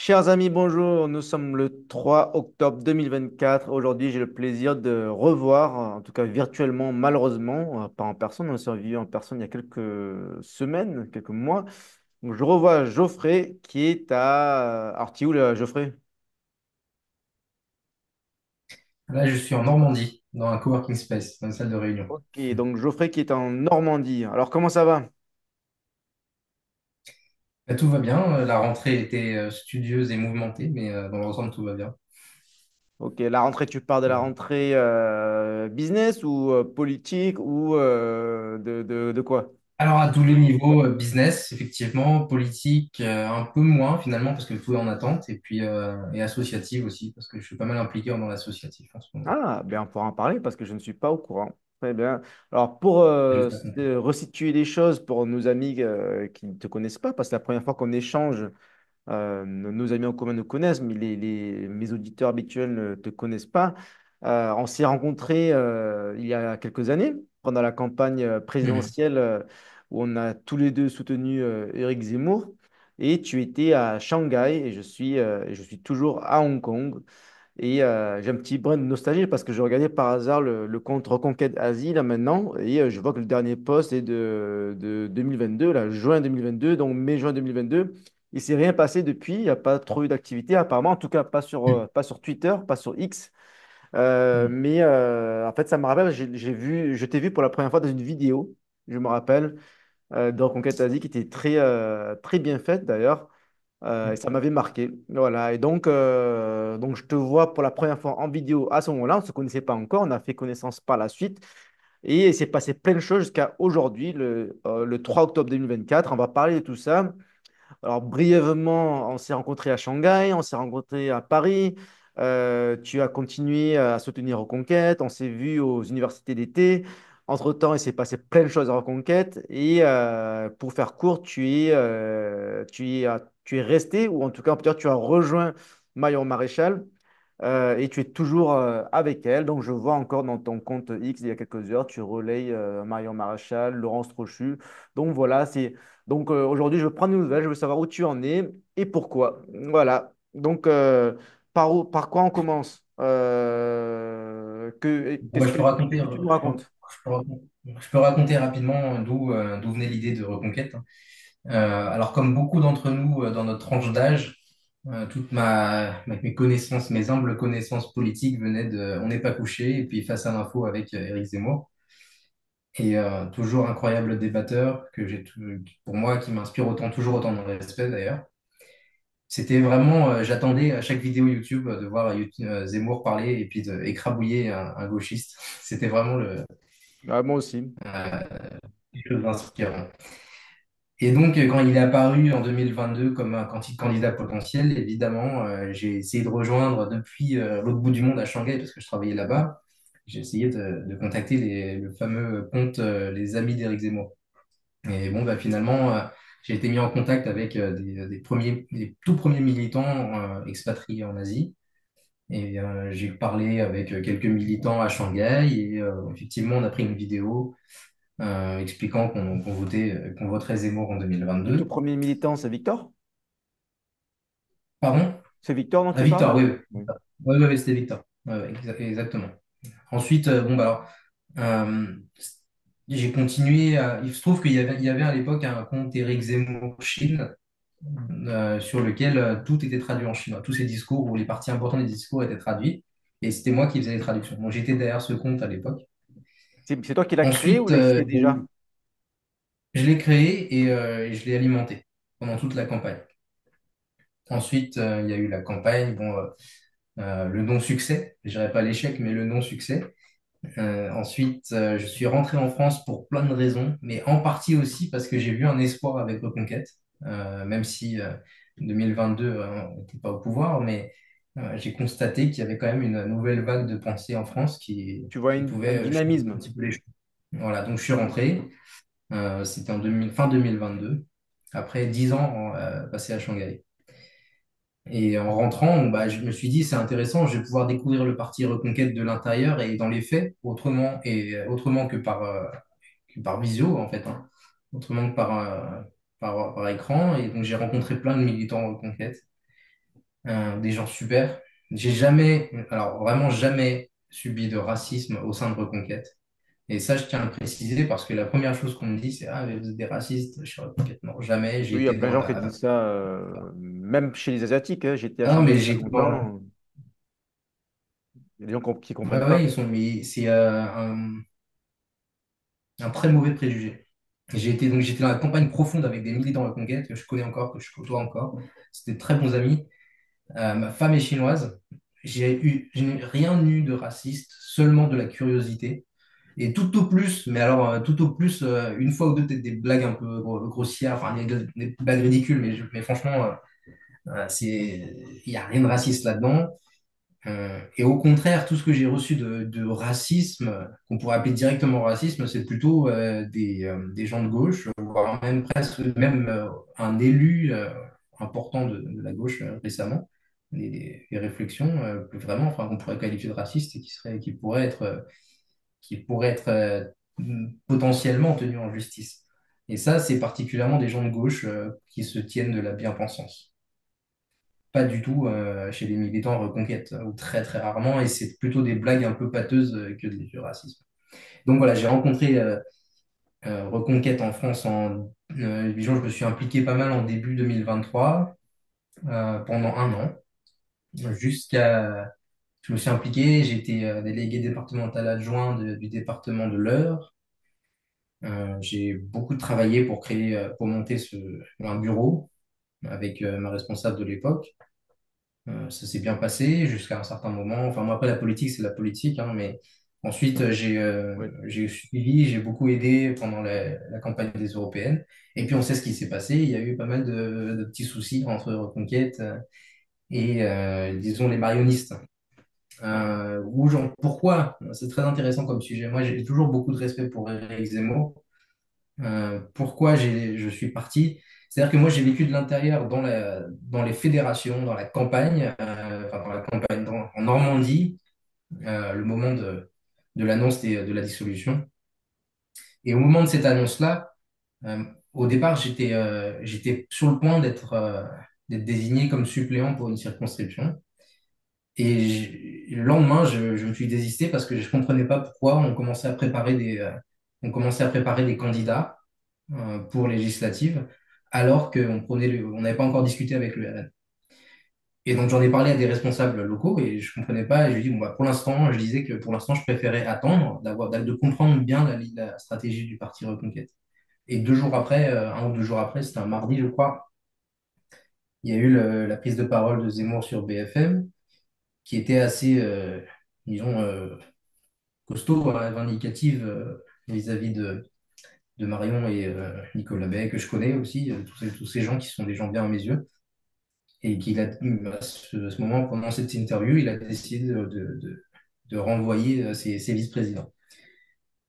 Chers amis, bonjour. Nous sommes le 3 octobre 2024. Aujourd'hui, j'ai le plaisir de revoir, en tout cas virtuellement, malheureusement, pas en personne. On s'est vu en personne il y a quelques semaines, quelques mois. Donc, je revois Geoffrey qui est à... Alors, tu es où, là, Geoffrey? Là, je suis en Normandie, dans un coworking space, dans une salle de réunion. Ok, donc Geoffrey qui est en Normandie. Alors, comment ça va? Là, tout va bien. La rentrée était studieuse et mouvementée, mais dans l'ensemble, tout va bien. Ok, la rentrée, tu pars de la Et- rentrée business ou politique ou de quoi? Alors, à tous les niveaux, business, effectivement, politique, un peu moins finalement, parce que tout est en attente, et puis et associative aussi, parce que je suis pas mal impliqué dans l'associatif en ce moment. Ah, bien, on pourra en parler parce que je ne suis pas au courant. Très bien. Alors, pour Juste à compter. resituer les choses pour nos amis qui ne te connaissent pas, parce que c'est la première fois qu'on échange, nos amis en commun nous connaissent, mais mes auditeurs habituels ne te connaissent pas. On s'est rencontrés il y a quelques années, pendant la campagne Mhm. présidentielle où on a tous les deux soutenu Éric Zemmour. Et tu étais à Shanghai et je suis toujours à Hong Kong. Et j'ai un petit brin de nostalgie parce que je regardais par hasard le compte Reconquête Asie là maintenant et je vois que le dernier post est de 2022, là, juin 2022, donc mai-juin 2022. Il s'est rien passé depuis, il n'y a pas trop eu d'activité apparemment, en tout cas pas sur Twitter, pas sur X. Mhm. Mais en fait, ça me rappelle, je t'ai vu pour la première fois dans une vidéo, je me rappelle, de Reconquête Asie qui était très bien faite d'ailleurs. Et ça m'avait marqué. Voilà. Et donc, je te vois pour la première fois en vidéo à ce moment-là. On ne se connaissait pas encore. On a fait connaissance par la suite. Et il s'est passé plein de choses jusqu'à aujourd'hui, le 3 octobre 2024. On va parler de tout ça. Alors, brièvement, on s'est rencontrés à Shanghai, on s'est rencontrés à Paris. Tu as continué à soutenir Reconquête. On s'est vu aux universités d'été. Entre-temps, il s'est passé plein de choses à Reconquête. Et pour faire court, tu es resté, ou en tout cas, peut-être tu as rejoint Marion Maréchal. Et tu es toujours avec elle. Donc, je vois encore dans ton compte X, il y a quelques heures, tu relayes Marion Maréchal, Laurence Trochu. Donc, voilà, donc aujourd'hui, je veux prendre des nouvelles, je veux savoir où tu en es et pourquoi. Voilà. Donc, par quoi on commence? Bon, bah, je peux Qu'est-ce raconter, que tu nous racontes? je peux raconter rapidement d'où venait l'idée de Reconquête. Alors, comme beaucoup d'entre nous dans notre tranche d'âge, mes connaissances, mes humbles connaissances politiques venaient de On n'est pas couché et puis Face à l'info avec Éric Zemmour. Et toujours incroyable débatteur pour moi, qui m'inspire toujours autant de respect d'ailleurs. C'était vraiment, j'attendais à chaque vidéo YouTube de voir Zemmour parler et puis écrabouiller un gauchiste. C'était vraiment Ah, moi aussi. euh, quelque chose d'inspirant. Et donc, quand il est apparu en 2022 comme un candidat potentiel, évidemment, j'ai essayé de rejoindre depuis l'autre bout du monde à Shanghai parce que je travaillais là-bas. J'ai essayé de contacter le fameux compte Les Amis d'Éric Zemmour. Et bon, bah, finalement, j'ai été mis en contact avec des tout premiers militants expatriés en Asie. Et j'ai parlé avec quelques militants à Shanghai et effectivement, on a pris une vidéo expliquant qu'on voterait Zemmour en Le tout 2022. premier militant, c'est Victor? Pardon? C'est Victor dont Ah, tu parles? Victor, oui, oui. Oui. Oui, oui, oui, c'était Victor. Ouais, ouais, exactement. Ensuite, bon, bah alors, j'ai continué il se trouve il y avait à l'époque un compte Éric Zemmour Chine sur lequel tout était traduit en chinois. Tous ces discours ou les parties importantes des discours étaient traduits. Et c'était moi qui faisais les traductions. Donc j'étais derrière ce compte à l'époque. C'est toi qui l'as créé ou Ensuite, il existait déjà? je l'ai créé et je l'ai alimenté pendant toute la campagne. Ensuite, il y a eu la campagne, bon, le non-succès. Je dirais pas l'échec, mais le non-succès. Ensuite, je suis rentré en France pour plein de raisons, mais en partie aussi parce que j'ai vu un espoir avec Reconquête, même si 2022, on n'était pas au pouvoir, mais j'ai constaté qu'il y avait quand même une nouvelle vague de pensée en France Tu vois qui un pouvait changer un dynamisme. petit peu les choses. Voilà, donc je suis rentré, c'était fin 2022, après 10 ans passés à Shanghai. Et en rentrant, bah, je me suis dit, c'est intéressant, je vais pouvoir découvrir le parti Reconquête de l'intérieur et dans les faits, autrement que par visio, en fait, hein. Autrement que par écran. Et donc, j'ai rencontré plein de militants Reconquête. des gens super. J'ai jamais, alors vraiment jamais subi de racisme au sein de Reconquête. Et ça, je tiens à le préciser parce que la première chose qu'on me dit, c'est ah, mais vous êtes des racistes chez Reconquête. Non, jamais. J'ai Oui, il y a été plein de dans gens qui la. disent ça, même chez les Asiatiques, hein. J'étais à Ah non, Shanghai il mais n'y a pas j'ai. longtemps. Il y a des gens qui Ouais, comprennent ouais, pas. ils sont. Mais c'est un très mauvais préjugé. J'étais dans la campagne profonde avec des militants Reconquête que je connais encore, que je côtoie encore. C'était de très bons amis. Ma femme est chinoise. Je n'ai rien eu de raciste, seulement de la curiosité. Et tout au plus, mais alors tout au plus, une fois ou deux, peut-être des blagues un peu grossières, enfin des blagues ridicules, mais franchement, il n'y a rien de raciste là-dedans. Et au contraire, tout ce que j'ai reçu de racisme, qu'on pourrait appeler directement racisme, c'est plutôt des gens de gauche, voire même presque même un élu important de la gauche récemment. Des réflexions plus vraiment, enfin, qu'on pourrait qualifier de raciste et qui pourraient être potentiellement tenues en justice. Et ça, c'est particulièrement des gens de gauche qui se tiennent de la bien-pensance. Pas du tout chez les militants Reconquête, ou très très rarement, et c'est plutôt des blagues un peu pâteuses que du racisme. Donc voilà, j'ai rencontré Reconquête en France disons, je me suis impliqué pas mal en début 2023, pendant un an, jusqu'à, je me suis impliqué, j'ai été délégué départemental adjoint du département de l'Eure. J'ai beaucoup travaillé pour pour monter un bureau avec ma responsable de l'époque. Ça s'est bien passé jusqu'à un certain moment. Enfin, moi, après, la politique, c'est la politique, hein, mais ensuite, Oui, j'ai suivi, j'ai beaucoup aidé pendant la campagne des européennes. Et puis, on sait ce qui s'est passé. Il y a eu pas mal de petits soucis entre Reconquête et, disons, les marionnistes. Pourquoi? C'est très intéressant comme sujet. Moi, j'ai toujours beaucoup de respect pour Éric Zemmour. Pourquoi je suis parti? C'est-à-dire que moi, j'ai vécu de l'intérieur dans les fédérations, dans la campagne, enfin dans la campagne, en Normandie, le moment de l'annonce de la dissolution. Et au moment de cette annonce-là, au départ, j'étais sur le point d'être désigné comme suppléant pour une circonscription. Et le lendemain, je me suis désisté parce que je ne comprenais pas pourquoi on commençait à préparer des candidats pour législative, alors on n'avait pas encore discuté avec le RN. Et donc j'en ai parlé à des responsables locaux et je comprenais pas. Et je lui ai dit, bon, bah, pour l'instant, je disais que pour l'instant, je préférais attendre, de comprendre bien la stratégie du parti Reconquête. Et 2 jours après, 1 ou 2 jours après, c'était un mardi, je crois, il y a eu la prise de parole de Zemmour sur BFM, qui était assez, disons, costaud, hein, vindicative vis-à-vis de Marion et Nicolas Bay, que je connais aussi, tous ces gens qui sont des gens bien à mes yeux. Et à ce moment, pendant cette interview, il a décidé de renvoyer ses vice-présidents.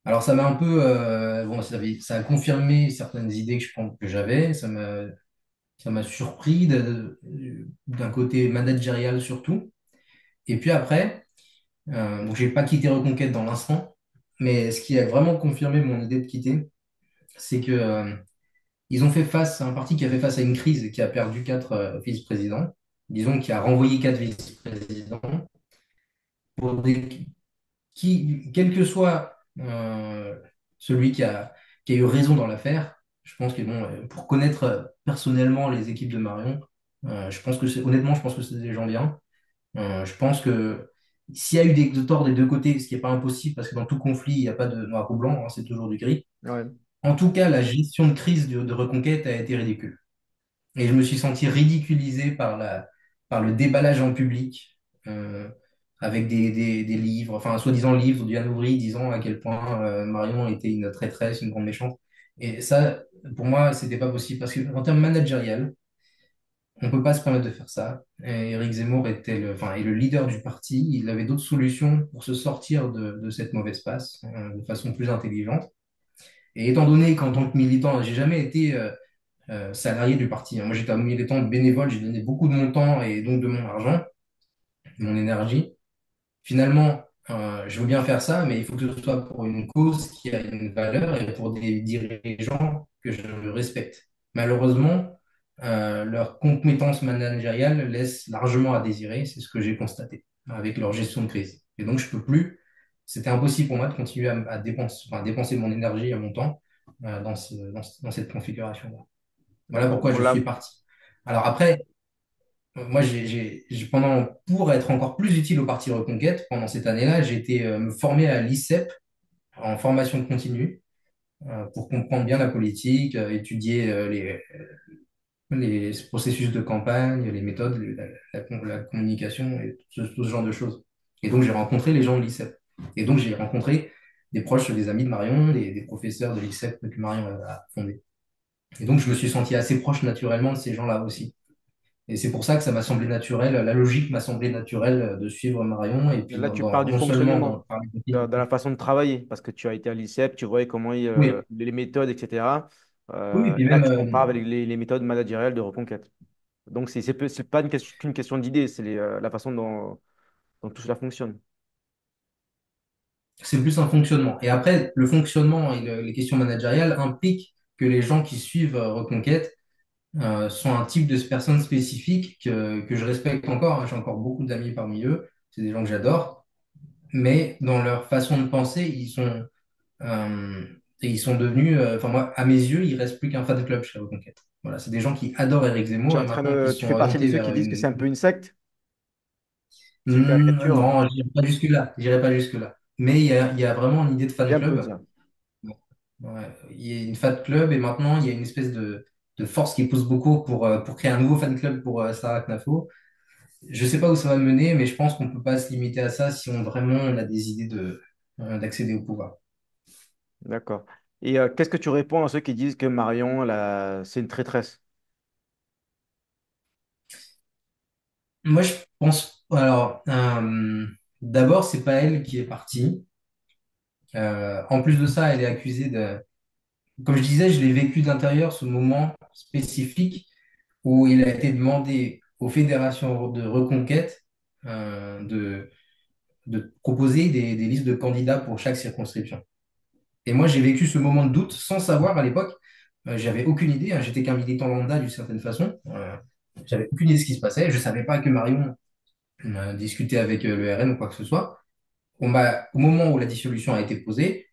Alors ça m'a un peu, bon, ça a confirmé certaines idées que je pense que j'avais, ça m'a surpris d'un côté managérial surtout. Et puis après, donc j'ai pas quitté Reconquête dans l'instant, mais ce qui a vraiment confirmé mon idée de quitter, c'est que ils ont fait face à un parti qui a fait face à une crise et qui a perdu 4 vice-présidents, disons, qui a renvoyé 4 vice-présidents, pour quel que soit celui qui a eu raison dans l'affaire, je pense que bon, pour connaître personnellement les équipes de Marion, honnêtement, je pense que c'est des gens bien. Je pense que s'il y a eu des torts des deux côtés, ce qui n'est pas impossible, parce que dans tout conflit, il n'y a pas de noir ou blanc, hein, c'est toujours du gris. ouais. En tout cas, la gestion de crise de Reconquête a été ridicule. Et je me suis senti ridiculisé par le déballage en public, euh, avec des livres, enfin, soi-disant livres du Ouvry disant à quel point Marion était une traîtresse, une grande méchante. Et ça, pour moi, c'était pas possible parce qu'en termes managériels, on peut pas se permettre de faire ça. Et Éric Zemmour est le leader du parti. Il avait d'autres solutions pour se sortir de cette mauvaise passe de façon plus intelligente. Et étant donné qu'en tant que militant, j'ai jamais été salarié du parti, hein. Moi, j'étais un militant bénévole, j'ai donné beaucoup de mon temps et donc de mon argent, de mon énergie. Finalement, je veux bien faire ça, mais il faut que ce soit pour une cause qui a une valeur et pour des dirigeants que je respecte. Malheureusement, leurs compétences managériales laissent largement à désirer. C'est ce que j'ai constaté avec leur gestion de crise. Et donc, je peux plus. C'était impossible pour moi de continuer à dépenser, enfin, à dépenser mon énergie et mon temps dans cette configuration-là. Voilà D'accord. pourquoi Bon, je là, suis parti. Alors après, moi, pour être encore plus utile au Parti Reconquête, pendant cette année-là, j'ai été me former à l'ICEP en formation continue pour comprendre bien la politique, étudier les processus de campagne, les méthodes, la communication et tout ce genre de choses. Et donc, j'ai rencontré les gens de l'ICEP. Et donc, j'ai rencontré des proches, des amis de Marion, des professeurs de l'ICEP que Marion a fondé. Et donc, je me suis senti assez proche naturellement de ces gens-là aussi. Et c'est pour ça que ça m'a semblé naturel, la logique m'a semblé naturelle de suivre Marion, et puis là, tu parles du non seulement fonctionnement, par les techniques. de la façon de travailler, parce que tu as été à l'ICEP, tu voyais comment Oui, les méthodes, etc. oui, et puis Là, même, tu compares avec les méthodes managériales de Reconquête. Donc, c'est pas qu'une question d'idée, c'est la façon dont tout cela fonctionne. c'est plus un fonctionnement. Et après, le fonctionnement et les questions managériales impliquent que les gens qui suivent Reconquête sont un type de personnes spécifiques que je respecte encore, hein. J'ai encore beaucoup d'amis parmi eux. C'est des gens que j'adore. Mais dans leur façon de penser, ils sont devenus, enfin moi, à mes yeux, il reste plus qu'un fan club chez Reconquête. Voilà, c'est des gens qui adorent Éric Tu es Zemmour en et train maintenant qui de, se tu sont fais partie de orientés ceux vers qui disent que c'est une. un peu une secte, c'est une caricature. Non, j'irai pas jusque-là. J'irai pas jusque-là. Mais il y a vraiment une idée de fan J'aime peu club. ça. Ouais, il y a une fan club et maintenant il y a une espèce de force qui pousse beaucoup pour créer un nouveau fan club pour Sarah Knafo. Je sais pas où ça va mener, mais je pense qu'on peut pas se limiter à ça si on a des idées d'accéder au pouvoir. D'accord. Et qu'est-ce que tu réponds à ceux qui disent que Marion, c'est une traîtresse? Moi, je pense, alors, d'abord, c'est pas elle qui est partie. En plus de ça, elle est accusée de, comme je disais, je l'ai vécu d'intérieur, ce moment spécifique où il a été demandé aux fédérations de reconquête de proposer des listes de candidats pour chaque circonscription. Et moi, j'ai vécu ce moment de doute sans savoir à l'époque. J'avais aucune idée, hein, j'étais qu'un militant lambda d'une certaine façon. J'avais aucune idée de ce qui se passait. Je savais pas que Marion discutait avec le RN ou quoi que ce soit. Au moment où la dissolution a été posée,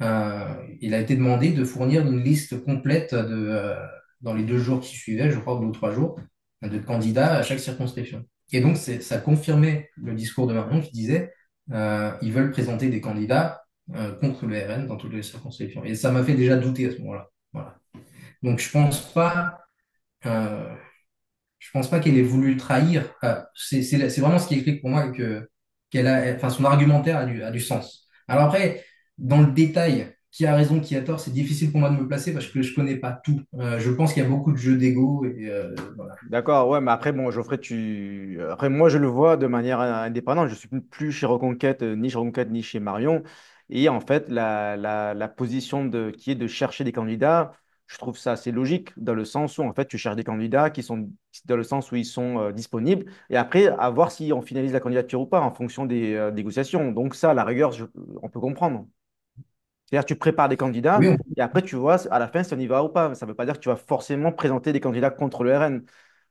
il a été demandé de fournir une liste complète dans les 2 jours qui suivaient, je crois, 2 ou 3 jours, de candidats à chaque circonscription. Et donc, ça confirmait le discours de Marion qui disait ils veulent présenter des candidats contre le RN dans toutes les circonscriptions. Et ça m'a fait déjà douter à ce moment-là. Voilà. Donc, euh, je pense pas qu'elle ait voulu le trahir. C'est vraiment ce qui explique pour moi enfin, son argumentaire a du sens. Alors après, dans le détail, qui a raison, qui a tort, c'est difficile pour moi de me placer parce que je connais pas tout. Je pense qu'il y a beaucoup de jeux d'ego et voilà. D'accord, ouais, mais après, bon, Geoffrey, après, moi, je le vois de manière indépendante. Je suis plus chez Reconquête, ni chez Reconquête, ni chez Marion. Et en fait, la position qui est de chercher des candidats, je trouve ça assez logique, dans le sens où, en fait, tu cherches des candidats qui sont, dans le sens où ils sont disponibles. Et après, à voir si on finalise la candidature ou pas en fonction des négociations. Donc, ça, à la rigueur, on peut comprendre. C'est-à-dire, tu prépares des candidats Oui, et après, tu vois à la fin si on y va ou pas. Ça ne veut pas dire que tu vas forcément présenter des candidats contre le RN.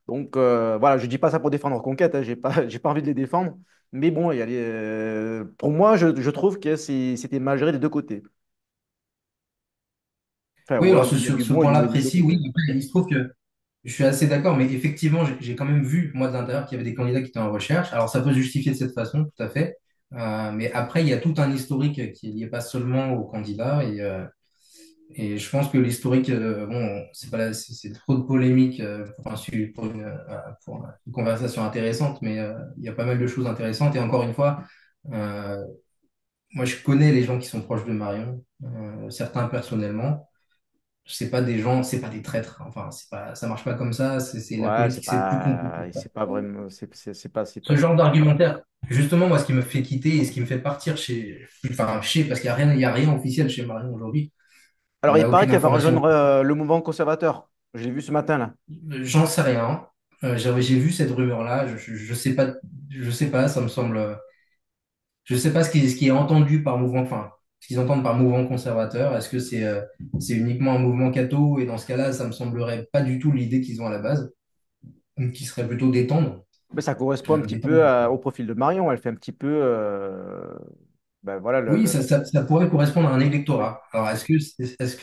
Donc, voilà, je ne dis pas ça pour défendre Reconquête, hein, j'ai pas envie de les défendre. Mais bon, pour moi, je trouve que c'était mal géré des deux côtés. Enfin, oui, ou alors alors, il y a sur du ce bon et point-là du mauvais précis, oui. côté. Après, il se trouve que je suis assez d'accord, mais effectivement, j'ai quand même vu, moi, de l'intérieur, qu'il y avait des candidats qui étaient en recherche. Alors, ça peut se justifier de cette façon, tout à fait. Mais après, il y a tout un historique qui est lié pas seulement aux candidats. Et je pense que l'historique, bon, c'est pas c'est trop de polémique pour pour une conversation intéressante, mais il y a pas mal de choses intéressantes. Et encore une fois, euh, moi, je connais les gens qui sont proches de Marion, certains personnellement. C'est pas des gens, c'est pas des traîtres. Enfin, ça marche pas comme ça. La Ouais, politique, c'est plus compliqué que ça. c'est pas vraiment, Ce genre d'argumentaire, justement, moi, ce qui me fait quitter et ce qui me fait partir parce qu'il y a rien officiel chez Marion aujourd'hui. Alors, On il n'a paraît aucune qu'elle va information. rejoindre le mouvement conservateur. Je l'ai vu ce matin, là. J'en sais rien. J'ai vu cette rumeur-là. Je sais pas. Je sais pas. Ça me semble. Je sais pas ce qui est entendu par mouvement. Enfin, ce qu'ils entendent par mouvement conservateur. Est-ce que c'est uniquement un mouvement catho? Et dans ce cas-là, ça me semblerait pas du tout l'idée qu'ils ont à la base, qui serait plutôt d'étendre. Mais ça correspond un petit peu D'étendre. au profil de Marion. Elle fait un petit peu, ben voilà, Oui, ça pourrait correspondre à un électorat. Alors, est-ce que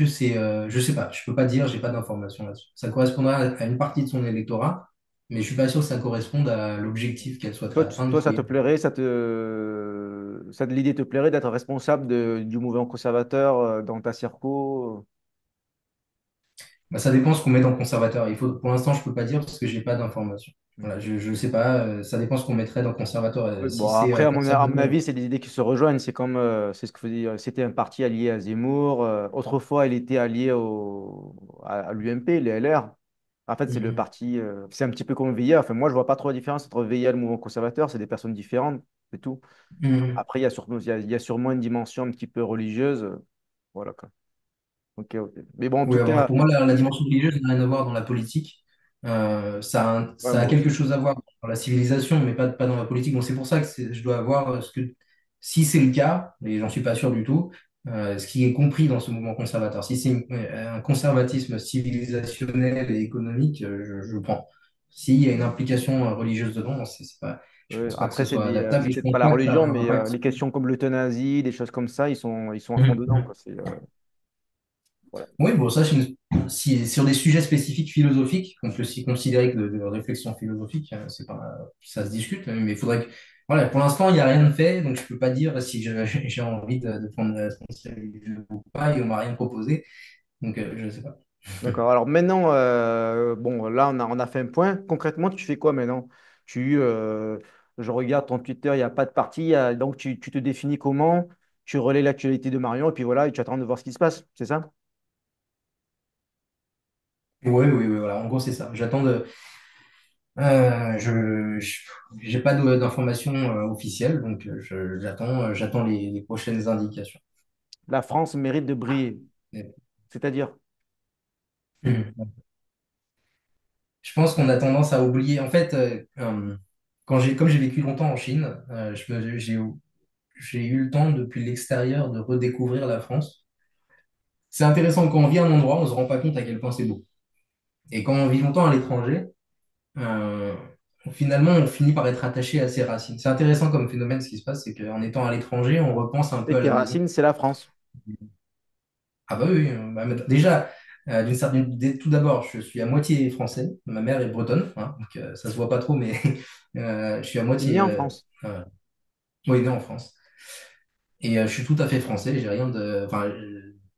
c'est, je sais pas, je peux pas dire, j'ai pas d'informations là-dessus. Ça correspondra à une partie de son électorat, mais je suis pas sûr que ça corresponde à l'objectif qu'elle souhaiterait toi, atteindre, toi, ça qui te est. plairait, l'idée te plairait d'être responsable du mouvement conservateur dans ta circo? Bah, ça dépend ce qu'on met dans le conservateur. Pour l'instant, je peux pas dire parce que j'ai pas d'informations. Voilà, je sais pas. Ça dépend ce qu'on mettrait dans le conservateur. Oui, Si bon, c'est après, à mon conservateur. avis, c'est des idées qui se rejoignent. C'est comme, c'est ce que faisait, c'était un parti allié à Zemmour. Autrefois, il était allié à l'UMP, les LR. En fait, c'est le Mhm. parti, c'est un petit peu comme VIA. Enfin, moi, je vois pas trop la différence entre VIA et le mouvement conservateur. C'est des personnes différentes, c'est tout. Mhm. Après, il y a sûrement une dimension un petit peu religieuse. Voilà, quoi. Ok, ok. Mais bon, en Oui, tout alors, cas, pour moi, la dimension religieuse n'a rien à voir dans la politique. ouais, Ça a moi quelque aussi. chose à voir dans la civilisation, mais pas dans la politique. Donc, c'est pour ça que je dois voir si c'est le cas, et j'en suis pas sûr du tout, ce qui est compris dans ce mouvement conservateur. Si c'est un conservatisme civilisationnel et économique, je prends. S'il y a une implication religieuse dedans, je pense pas que ce Après, soit c'est adaptable et je peut-être pas pense la pas que ça a religion, un mais impact. les questions comme l'euthanasie, des choses comme ça, ils sont à fond dedans, quoi. Voilà. Oui, bon, ça, si, sur des sujets spécifiques philosophiques, qu'on peut aussi considérer que de réflexion philosophique, c'est pas, ça se discute, mais il faudrait que, voilà, pour l'instant, il n'y a rien de fait, donc je peux pas dire si j'ai envie de prendre la responsabilité ou pas, et on m'a rien proposé, donc je sais pas. D'accord. Alors maintenant, bon, là, on a fait un point. Concrètement, tu fais quoi maintenant? Je regarde ton Twitter, il n'y a pas de parti. Donc, tu te définis comment? Tu relais l'actualité de Marion et puis voilà, et tu attends de voir ce qui se passe. C'est ça? Oui, oui, oui, voilà, en gros, c'est ça. Je, j'ai pas d'informations officielles, donc j'attends les prochaines indications. La France mérite de briller. C'est-à-dire, Je pense qu'on a tendance à oublier. En fait, comme j'ai vécu longtemps en Chine, j'ai eu le temps depuis l'extérieur de redécouvrir la France. C'est intéressant quand on vit à un endroit, on se rend pas compte à quel point c'est beau. Et quand on vit longtemps à l'étranger, euh, finalement, on finit par être attaché à ses racines. C'est intéressant comme phénomène. Ce qui se passe, c'est qu'en étant à l'étranger, on repense un peu et à tes la maison. racines, c'est la France. Ah bah oui, bah, déjà, tout d'abord, je suis à moitié français. Ma mère est bretonne, hein, donc ça se voit pas trop, mais je suis à Tu es né moitié, en France. euh, oui, né en France. Et je suis tout à fait français. J'ai rien de, enfin,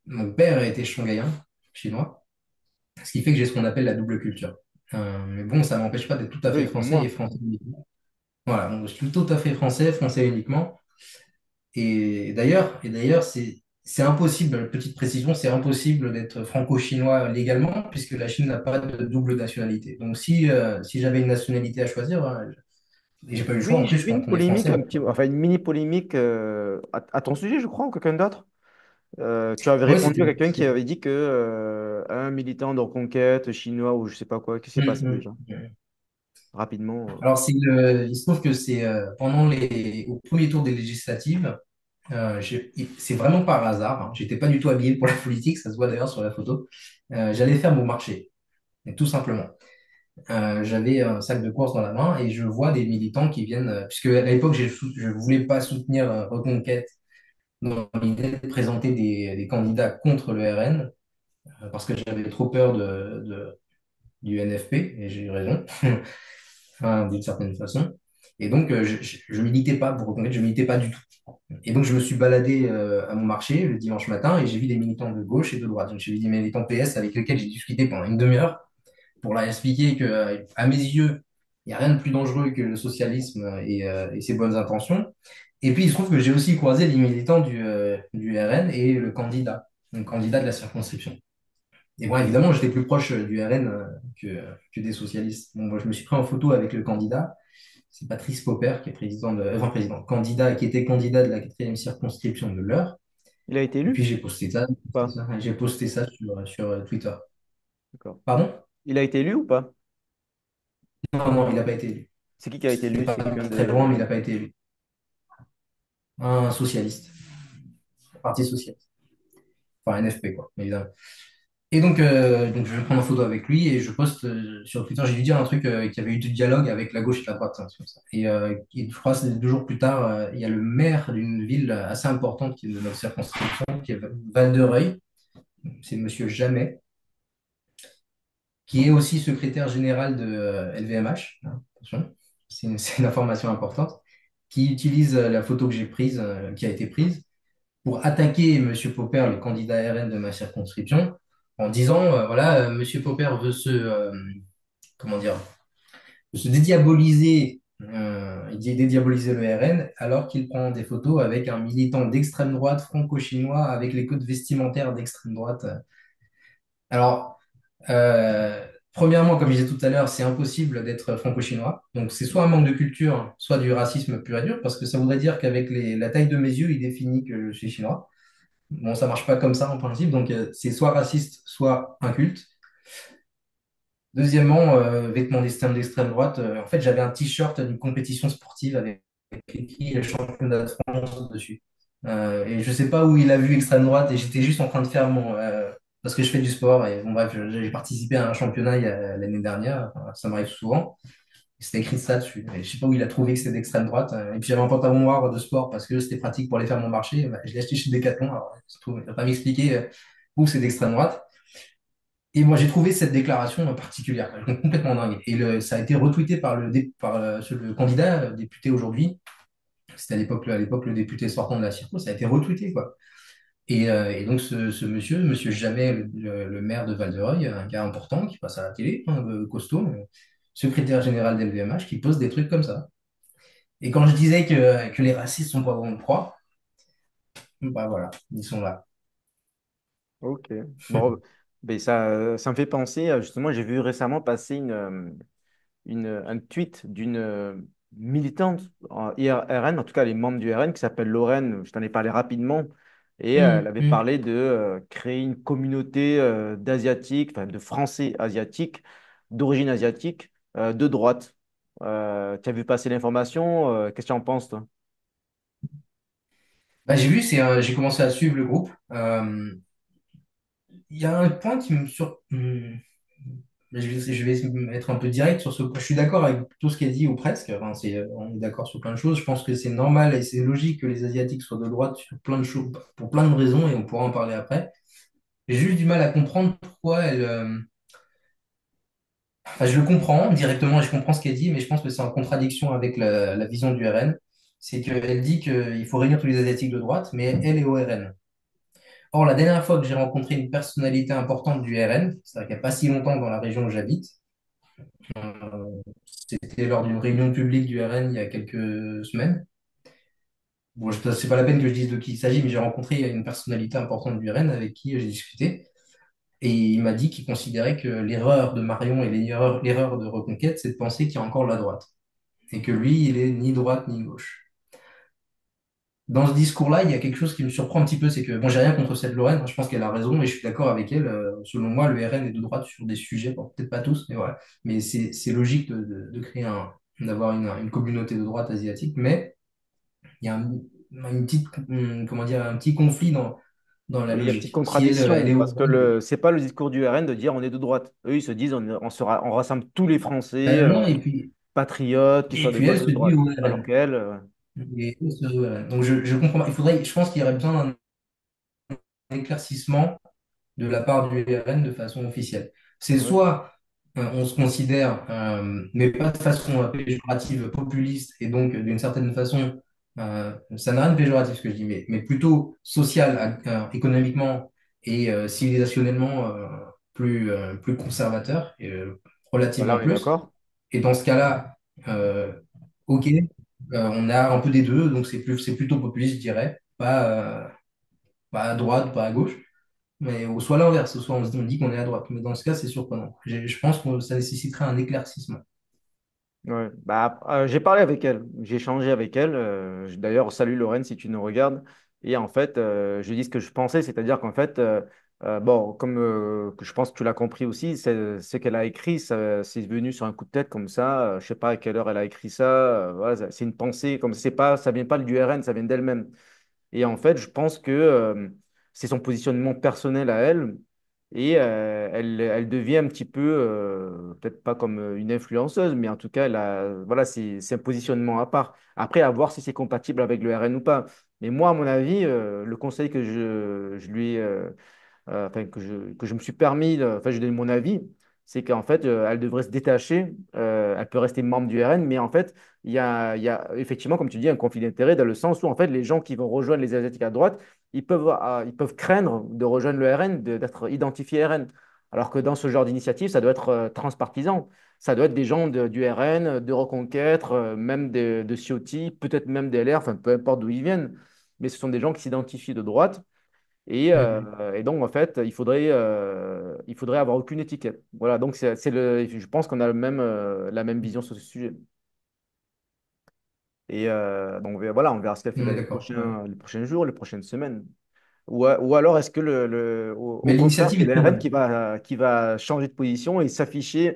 mon père était shanghaïen, chinois, ce qui fait que j'ai ce qu'on appelle la double culture. Mais bon, ça m'empêche pas d'être tout à fait Oui, comme français et moi. français uniquement. Voilà, donc je suis tout à fait français, français uniquement. Et d'ailleurs, c'est impossible, petite précision, c'est impossible d'être franco-chinois légalement puisque la Chine n'a pas de double nationalité. Donc si j'avais une nationalité à choisir, et j'ai pas eu le choix, Oui, en plus j'ai je vu suis une retourné polémique, français. enfin une mini polémique à ton sujet, je crois, ou quelqu'un d'autre. Tu avais Ouais, répondu à quelqu'un qui avait dit que un militant de reconquête chinois ou je sais pas quoi, qu'est-ce qui s'est passé déjà? Mhm. Rapidement. Alors il se trouve que c'est au premier tour des législatives, c'est vraiment par hasard, hein. J'étais pas du tout habillé pour la politique, ça se voit d'ailleurs sur la photo. J'allais faire mon marché, tout simplement. J'avais un sac de course dans la main et je vois des militants qui viennent, puisque à l'époque, je ne voulais pas soutenir Reconquête dans l'idée de présenter des candidats contre le RN, parce que j'avais trop peur du NFP, et j'ai eu raison, enfin, d'une certaine façon. Et donc, je militais pas pour Reconquête, je militais pas du tout. Et donc, je me suis baladé à mon marché le dimanche matin et j'ai vu des militants de gauche et de droite. Donc, j'ai vu des militants PS avec lesquels j'ai discuté pendant une demi-heure pour leur expliquer que, à mes yeux, il n'y a rien de plus dangereux que le socialisme et ses bonnes intentions. Et puis, il se trouve que j'ai aussi croisé les militants du RN et le candidat de la circonscription. Et bon, évidemment, j'étais plus proche du RN que des socialistes. Bon, moi, je me suis pris en photo avec le candidat. C'est Patrice Popper, qui est candidat, qui était candidat de la quatrième circonscription de l'Eure. Il a été Et puis, élu? Ou pas? j'ai posté ça sur Twitter. D'accord. Pardon? Il a été élu ou pas? Non, non, il n'a pas été élu. C'est qui a été C'est élu? pas C'est quelqu'un très loin, de. mais il n'a pas été élu. Un socialiste. Parti socialiste. Enfin, NFP, quoi, évidemment. Et donc je vais prendre en photo avec lui et je poste sur Twitter. J'ai dû dire un truc qu'il y avait eu du dialogue avec la gauche et la droite, hein, sur ça. Et je crois que c'est 2 jours plus tard, il y a le maire d'une ville assez importante qui est de notre circonscription, qui est Val-de-Reuil. C'est Monsieur Jamet, qui est aussi secrétaire général de LVMH. Hein, attention, c'est une information importante, qui utilise la photo que j'ai prise, qui a été prise, pour attaquer Monsieur Popper, le candidat RN de ma circonscription, en disant, voilà, Monsieur Popper veut comment dire, se dédiaboliser, il dit dédiaboliser le RN, alors qu'il prend des photos avec un militant d'extrême droite franco-chinois avec les codes vestimentaires d'extrême droite. Alors, premièrement, comme je disais tout à l'heure, c'est impossible d'être franco-chinois. Donc, c'est soit un manque de culture, soit du racisme pur et dur, parce que ça voudrait dire qu'avec la taille de mes yeux, il définit que je suis chinois. Bon, ça marche pas comme ça en principe, donc c'est soit raciste, soit inculte. Deuxièmement, vêtements d'extrême droite, en fait, j'avais un t-shirt d'une compétition sportive avec écrit le championnat de France dessus. Et je sais pas où il a vu extrême droite et j'étais juste en train de faire parce que je fais du sport et bon, bref, j'ai participé à un championnat l'année dernière, enfin, ça m'arrive souvent. C'était écrit ça dessus. Et je sais pas où il a trouvé que c'était d'extrême droite. Et puis j'avais un pantalon noir de sport parce que c'était pratique pour aller faire mon marché. Bah, je l'ai acheté chez Decathlon. Alors, il va pas m'expliquer où c'est d'extrême droite. Et moi, j'ai trouvé cette déclaration particulière, complètement dingue. Et ça a été retweeté par le candidat député aujourd'hui. C'était à l'époque le député sortant de la circo. Ça a été retweeté, quoi. Et donc, ce monsieur Jamet, le maire de Val-de-Reuil, un gars important qui passe à la télé, hein, costaud, secrétaire général d'LVMH, qui pose des trucs comme ça. Et quand je disais que les racistes sont pas bons de proie, bah voilà, ils sont là. Ok. Bon, ben ça me fait penser, justement, j'ai vu récemment passer un tweet d'une militante en RN, en tout cas les membres du RN, qui s'appelle Lorraine, je t'en ai parlé rapidement, et elle avait parlé de créer une communauté d'Asiatiques, enfin de Français asiatiques, d'origine asiatique, de droite. Tu as vu passer l'information, qu'est-ce que tu en penses, toi? Bah, j'ai vu, j'ai commencé à suivre le groupe. Il y a un point qui me sur... Je vais être un peu direct sur ce point. Je suis d'accord avec tout ce qu'elle dit, ou presque. Enfin, on est d'accord sur plein de choses. Je pense que c'est normal et c'est logique que les Asiatiques soient de droite sur plein de choses, pour plein de raisons, et on pourra en parler après. J'ai juste du mal à comprendre pourquoi elle. Enfin, je le comprends directement et je comprends ce qu'elle dit, mais je pense que c'est en contradiction avec la vision du RN. C'est qu'elle dit qu'il faut réunir tous les Asiatiques de droite, mais elle est au RN. Or, la dernière fois que j'ai rencontré une personnalité importante du RN, c'est-à-dire qu'il n'y a pas si longtemps dans la région où j'habite, c'était lors d'une réunion publique du RN il y a quelques semaines. Bon, c'est pas la peine que je dise de qui il s'agit, mais j'ai rencontré une personnalité importante du RN avec qui j'ai discuté. Et il m'a dit qu'il considérait que l'erreur de Marion et l'erreur de Reconquête, c'est de penser qu'il y a encore la droite. Et que lui, il est ni droite ni gauche. Dans ce discours-là, il y a quelque chose qui me surprend un petit peu, c'est que, bon, j'ai rien contre cette Lorraine, hein, je pense qu'elle a raison et je suis d'accord avec elle. Selon moi, le RN est de droite sur des sujets, bon, peut-être pas tous, mais voilà. Mais c'est logique de créer d'avoir une communauté de droite asiatique, mais il y a une petite, comment dire, un petit conflit dans la Oui, il y a une petite logique. Si elle contradiction est au parce que c'est pas le discours du RN de dire on est de droite. Eux, ils se disent on rassemble tous les Français non, et puis, patriotes, qu'ils soient de elle gauche ou se de dit droite. au Alors RN. qu'elle, Et elle se dit au RN. Donc je comprends pas. Je pense qu'il y aurait besoin d'un éclaircissement de la part du RN de façon officielle. C'est ouais, soit on se considère, mais pas de façon péjorative, populiste, et donc d'une certaine façon, ça n'a rien de péjoratif ce que je dis, mais plutôt social, économiquement et civilisationnellement plus conservateur, et bah là relativement on est plus. d'accord. Et dans ce cas-là, ok, on a un peu des deux, donc c'est plutôt populiste, je dirais, pas à droite, pas à gauche. Mais soit l'inverse, soit on dit qu'on est à droite. Mais dans ce cas, c'est surprenant. Je pense que ça nécessiterait un éclaircissement. Ouais. Bah, j'ai parlé avec elle, j'ai échangé avec elle. D'ailleurs, salut Lorraine si tu nous regardes. Et en fait, je lui ai dit ce que je pensais, c'est-à-dire qu'en fait, bon, comme que je pense que tu l'as compris aussi, c'est ce qu'elle a écrit, c'est venu sur un coup de tête comme ça. Je sais pas à quelle heure elle a écrit ça. Voilà, c'est une pensée, comme c'est pas, ça vient pas du RN, ça vient d'elle-même. Et en fait, je pense que c'est son positionnement personnel à elle. Et elle devient un petit peu, peut-être pas comme une influenceuse, mais en tout cas, voilà, c'est un positionnement à part. Après, à voir si c'est compatible avec le RN ou pas. Mais moi, à mon avis, le conseil que je lui ai, enfin, que je me suis permis, enfin, je donne mon avis, c'est qu'en fait, elle devrait se détacher. Elle peut rester membre du RN, mais en fait, il y a effectivement, comme tu dis, un conflit d'intérêt dans le sens où, en fait, les gens qui vont rejoindre les Asiatiques à droite, ils peuvent craindre de rejoindre le RN, d'être identifiés RN. Alors que dans ce genre d'initiative, ça doit être transpartisan. Ça doit être des gens du RN, de Reconquête, même de Ciotti, peut-être même des LR, enfin, peu importe d'où ils viennent. Mais ce sont des gens qui s'identifient de droite Mhm. et donc, en fait, il faudrait avoir aucune étiquette. Voilà, donc je pense qu'on a la même vision sur ce sujet. Et donc, voilà, on verra ce qu'elle fait On dans est d'accord. Ouais. les prochains jours, les prochaines semaines. Ou alors, est-ce que au Mais contraire, l'initiative c'est est le très RN bonne. qui va changer de position et s'afficher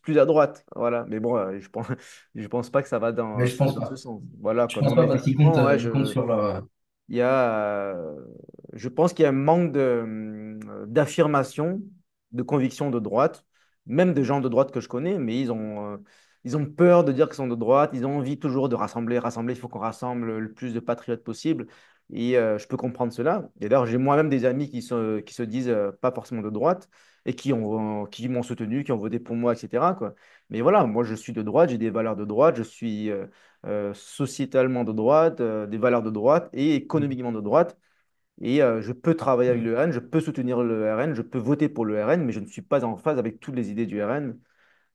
plus à droite? Voilà, mais bon, je pense pas que ça va Mais je pense dans ce pas. sens. Voilà, Je quoi. pense Non, mais pas parce effectivement, ouais, ils comptent sur leur. il y a, je pense qu'il y a un manque d'affirmation, de conviction de droite, même des gens de droite que je connais, mais ils ont peur de dire qu'ils sont de droite, ils ont envie toujours de rassembler, il faut qu'on rassemble le plus de patriotes possible. Et je peux comprendre cela. Et d'ailleurs, j'ai moi-même des amis qui se disent pas forcément de droite et qui m'ont soutenu, qui ont voté pour moi, etc., quoi. Mais voilà, moi, je suis de droite, j'ai des valeurs de droite, je suis sociétalement de droite, des valeurs de droite et économiquement de droite. Et je peux travailler avec le RN, je peux soutenir le RN, je peux voter pour le RN, mais je ne suis pas en phase avec toutes les idées du RN.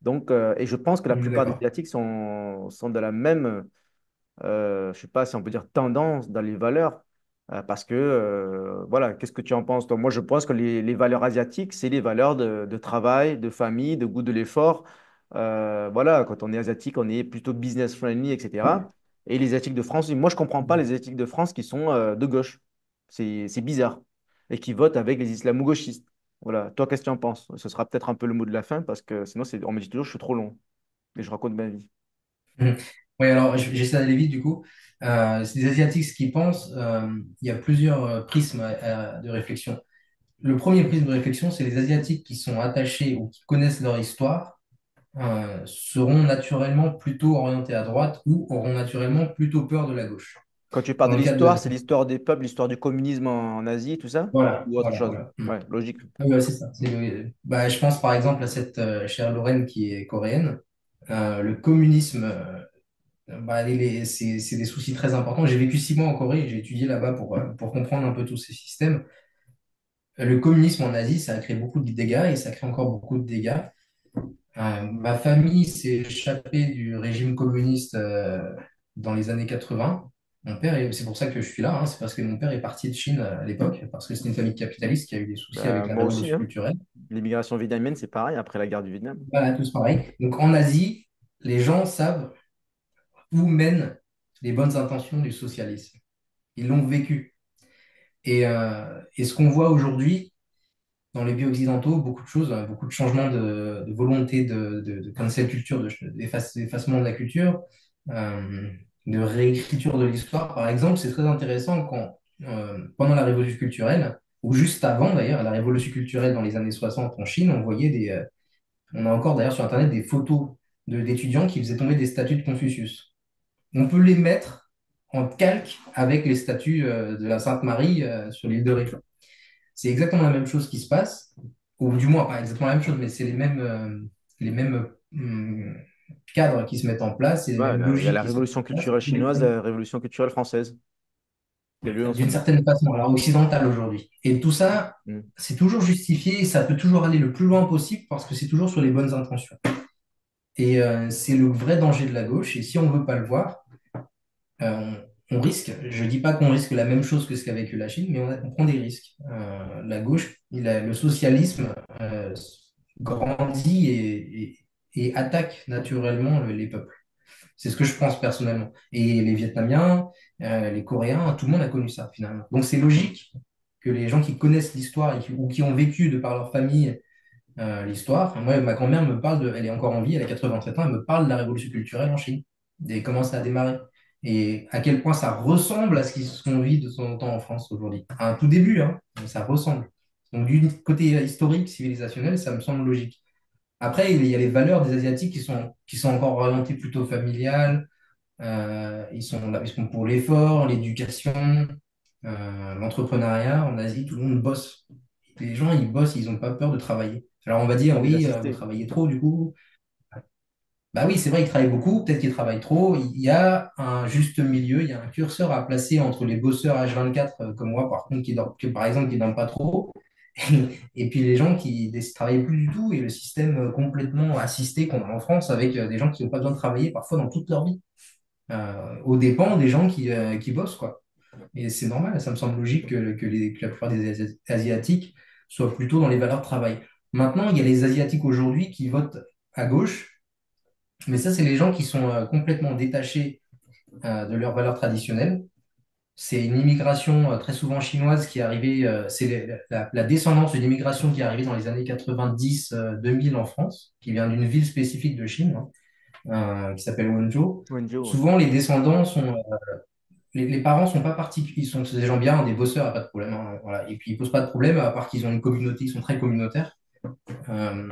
Donc, et je pense que la On est plupart des d'accord. Asiatiques sont de la même, je ne sais pas si on peut dire tendance dans les valeurs, parce que, voilà, qu'est-ce que tu en penses, toi? Moi, je pense que les valeurs asiatiques, c'est les valeurs de travail, de famille, de goût de l'effort. Voilà, quand on est asiatique, on est plutôt business friendly, etc. Et les Asiatiques de France, moi, je ne comprends pas les Asiatiques de France qui sont de gauche. C'est bizarre. Et qui votent avec les islamo-gauchistes. Voilà, toi, qu'est-ce que tu en penses? Ce sera peut-être un peu le mot de la fin, parce que sinon, on me dit toujours que je suis trop long. Et je raconte ma vie. Mhm. Oui, alors j'essaie d'aller vite du coup. C'est des Asiatiques ce qu'ils pensent. Il y a plusieurs prismes de réflexion. Le premier prisme de réflexion, c'est les Asiatiques qui sont attachés ou qui connaissent leur histoire seront naturellement plutôt orientés à droite ou auront naturellement plutôt peur de la gauche. Quand tu parles de Dans le cadre l'histoire, de... c'est l'histoire des peuples, l'histoire du communisme en Asie, tout ça? Voilà, Ou autre voilà, chose? voilà. Mm. Ouais, logique. Ouais, c'est ça. Bah, je pense par exemple à cette chère Lorraine qui est coréenne. Le communisme, bah, c'est des soucis très importants. J'ai vécu 6 mois en Corée, j'ai étudié là-bas pour comprendre un peu tous ces systèmes. Le communisme en Asie, ça a créé beaucoup de dégâts et ça crée encore beaucoup de dégâts. Ma famille s'est échappée du régime communiste dans les années 80. C'est pour ça que je suis là, hein, c'est parce que mon père est parti de Chine à l'époque, parce que c'était une famille capitaliste qui a eu des soucis avec la Moi aussi, révolution hein. culturelle. L'immigration vietnamienne, c'est pareil après la guerre du Vietnam. Voilà, tous pareil. Donc en Asie, les gens savent où mènent les bonnes intentions du socialisme. Ils l'ont vécu. Et ce qu'on voit aujourd'hui dans les pays occidentaux, beaucoup de choses, beaucoup de changements de volonté de cancel culture, d'effacement de la culture, euh, de réécriture de l'histoire. Par exemple, c'est très intéressant quand, pendant la révolution culturelle, ou juste avant d'ailleurs, la révolution culturelle dans les années 60 en Chine, on a encore d'ailleurs sur Internet des photos d'étudiants qui faisaient tomber des statues de Confucius. On peut les mettre en calque avec les statues de la Sainte Marie sur l'île de Ré. C'est exactement la même chose qui se passe, ou du moins pas exactement la même chose, mais c'est les mêmes cadres qui se mettent en place, et les Ouais, mêmes il y a logiques la qui se mettent révolution en place, culturelle chinoise, la révolution culturelle française. Les deux d'une ensemble. certaine façon, alors occidentale aujourd'hui. Et tout ça, Mm. c'est toujours justifié, et ça peut toujours aller le plus loin possible parce que c'est toujours sur les bonnes intentions. Et c'est le vrai danger de la gauche, et si on ne veut pas le voir, on risque, je ne dis pas qu'on risque la même chose que ce qu'a vécu la Chine, mais on prend des risques. La gauche, le socialisme grandit et attaque naturellement les peuples. C'est ce que je pense personnellement. Et les Vietnamiens, les Coréens, tout le monde a connu ça finalement. Donc c'est logique que les gens qui connaissent l'histoire ou qui ont vécu de par leur famille l'histoire. Moi, ma grand-mère me parle elle est encore en vie, elle a 87 ans, elle me parle de la révolution culturelle en Chine et comment ça a démarré. et à quel point ça ressemble à ce qu'on vit de temps en temps en France aujourd'hui. À un tout début, hein, mais ça ressemble. Donc, du côté historique, civilisationnel, ça me semble logique. Après, il y a les valeurs des Asiatiques qui sont encore orientées plutôt familiales. Ils sont là, ils sont pour l'effort, l'éducation, l'entrepreneuriat. En Asie, tout le monde bosse. Les gens, ils bossent, ils n'ont pas peur de travailler. Alors, on va dire, J'ai oui, vous assisté. travaillez trop, du coup. Bah oui, c'est vrai, ils travaillent beaucoup, peut-être qu'ils travaillent trop. Il y a un juste milieu, il y a un curseur à placer entre les bosseurs H24 comme moi, par contre, par exemple, qui dorment pas trop, et puis les gens qui ne travaillent plus du tout, et le système complètement assisté qu'on a en France avec des gens qui n'ont pas besoin de travailler parfois dans toute leur vie, aux dépens des gens qui bossent, quoi. Et c'est normal, ça me semble logique que la plupart des Asiatiques soient plutôt dans les valeurs de travail. Maintenant, il y a les Asiatiques aujourd'hui qui votent à gauche, mais ça, c'est les gens qui sont complètement détachés de leurs valeurs traditionnelles. C'est une immigration très souvent chinoise qui est arrivée, c'est la descendance d'une immigration qui est arrivée dans les années 90-2000 en France, qui vient d'une ville spécifique de Chine, hein, qui s'appelle Wenzhou. Wenjo, ouais. Souvent, les descendants sont, les parents sont pas particuliers, ils sont c'est des gens bien, des bosseurs, pas de problème, hein, voilà. Et puis ils posent pas de problème, à part qu'ils ont une communauté, ils sont très communautaires. Euh,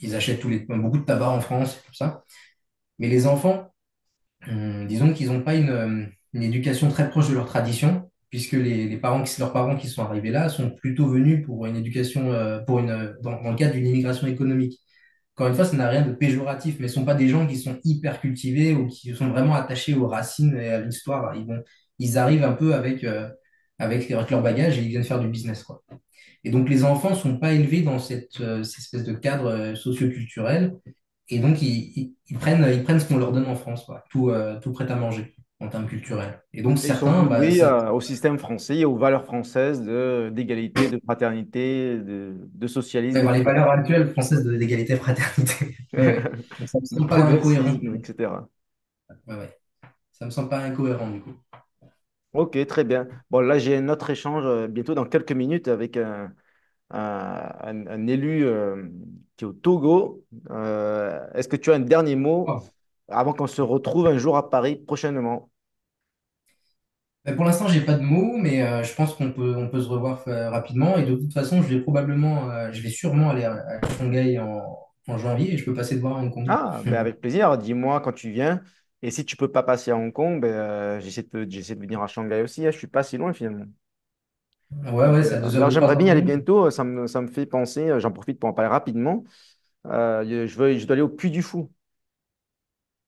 ils achètent beaucoup de tabac en France, et tout ça. Mais les enfants, disons qu'ils n'ont pas une éducation très proche de leur tradition, puisque leurs parents qui sont arrivés là sont plutôt venus pour une éducation, dans le cadre d'une immigration économique. Encore une fois, ça n'a rien de péjoratif, mais ce ne sont pas des gens qui sont hyper cultivés ou qui sont vraiment attachés aux racines et à l'histoire. Ils arrivent un peu avec leur bagage et ils viennent faire du business, quoi. Et donc, les enfants ne sont pas élevés dans cette espèce de cadre socio-culturel. Et donc, ils prennent ce qu'on leur donne en France, quoi. Tout prêt à manger en termes culturels. Et donc, Et ils sont certains, bah, voués au système français, aux valeurs françaises d'égalité, de fraternité, de socialisme, les etc. valeurs actuelles françaises d'égalité et fraternité. Ouais, ouais. Donc, ça me De semble pas incohérent. progressisme, etc. Ouais, ouais. Ça me semble pas incohérent, du coup. Ok, très bien. Bon, là, j'ai un autre échange bientôt dans quelques minutes avec un élu qui est au Togo. Est-ce que tu as un dernier mot Wow. avant qu'on se retrouve un jour à Paris prochainement? Pour l'instant, j'ai pas de mots, mais je pense on peut se revoir rapidement. Et de toute façon, je vais sûrement aller à Shanghai en janvier et je peux passer te voir à Hong Kong. Ah, ben avec plaisir. Dis-moi quand tu viens. Et si tu peux pas passer à Hong Kong, ben, j'essaie de venir à Shanghai aussi, hein. Je suis pas si loin finalement. Ouais, ouais, c'est à deux heures D'ailleurs, de trois j'aimerais heures bien y de aller route. bientôt. Ça me fait penser, j'en profite pour en parler rapidement. Je dois aller au Puy du Fou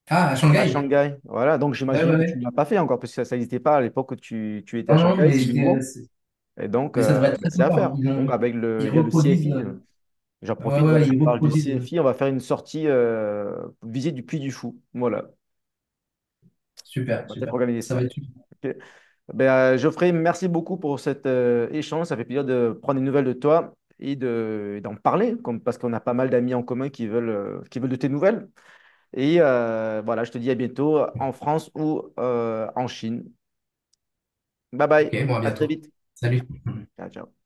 Ah, à à Shanghai? Shanghai. Voilà, donc Ouais, j'imagine ouais, que tu ouais. ne l'as pas fait encore, parce que ça n'existait pas à l'époque où tu étais à Non, non, Shanghai, Simon. Et donc, mais ça devrait être ben, très c'est à sympa, hein. faire. Donc, Ils via le reproduisent. CFI, j'en Ouais, profite, ouais, voilà, ouais, je te ils parle du reproduisent. CFI, on va faire une sortie visite du Puy du Fou. Voilà, Super, on va peut-être super. organiser Ça va ça. être super. Ok. Ben, Geoffrey, merci beaucoup pour cet échange. Ça fait plaisir de prendre des nouvelles de toi et d'en parler, parce qu'on a pas mal d'amis en commun qui veulent de tes nouvelles. Et voilà, je te dis à bientôt en France ou en Chine. Bye Ok, bye, bon, à à très bientôt. vite. Salut. Ciao, ciao.